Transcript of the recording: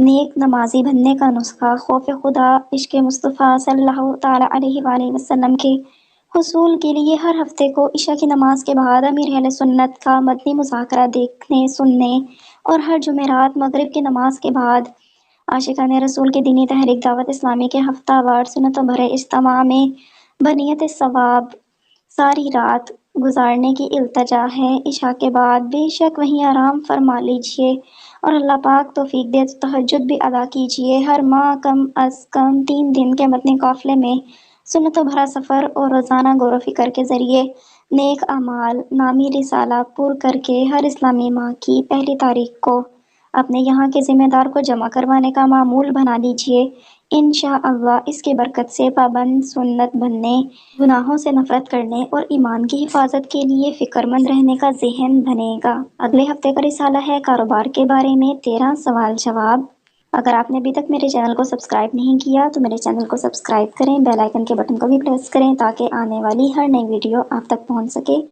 نیک نمازی بننے کا نسخہ خوف خدا عشق مصطفیٰ صلی اللہ تعالیٰ علیہ وآلہ وسلم کے حصول کے لیے ہر ہفتے کو عشاء کی نماز کے بعد امیر اہل سنت کا مدنی مذاکرہ دیکھنے سننے اور ہر جمعرات مغرب کی نماز کے بعد عاشقان رسول کے دینی تحریک دعوت اسلامی کے ہفتہ وار سنتوں بھرے اجتماع میں بنیت ثواب ساری رات گزارنے کی التجا ہے۔ عشاء کے بعد بے شک وہیں آرام فرما لیجیے اور اللہ پاک توفیق دے تو تہجد بھی ادا کیجیے۔ ہر ماہ کم از کم 3 دن کے مدنی قافلے میں سنتوں بھرا سفر اور روزانہ غور و فکر کے ذریعے نیک اعمال نامی رسالہ پر کر کے ہر اسلامی ماہ کی پہلی تاریخ کو اپنے یہاں کے ذمہ دار کو جمع کروانے کا معمول بنا لیجیے۔ انشاءاللہ اس کی برکت سے پابند سنت بننے، گناہوں سے نفرت کرنے اور ایمان کی حفاظت کے لیے فکر مند رہنے کا ذہن بنے گا۔ اگلے ہفتے کا رسالہ ہے کاروبار کے بارے میں 13 سوال جواب۔ اگر آپ نے ابھی تک میرے چینل کو سبسکرائب نہیں کیا تو میرے چینل کو سبسکرائب کریں، بیل آئیکن کے بٹن کو بھی پریس کریں تاکہ آنے والی ہر نئی ویڈیو آپ تک پہنچ سکے۔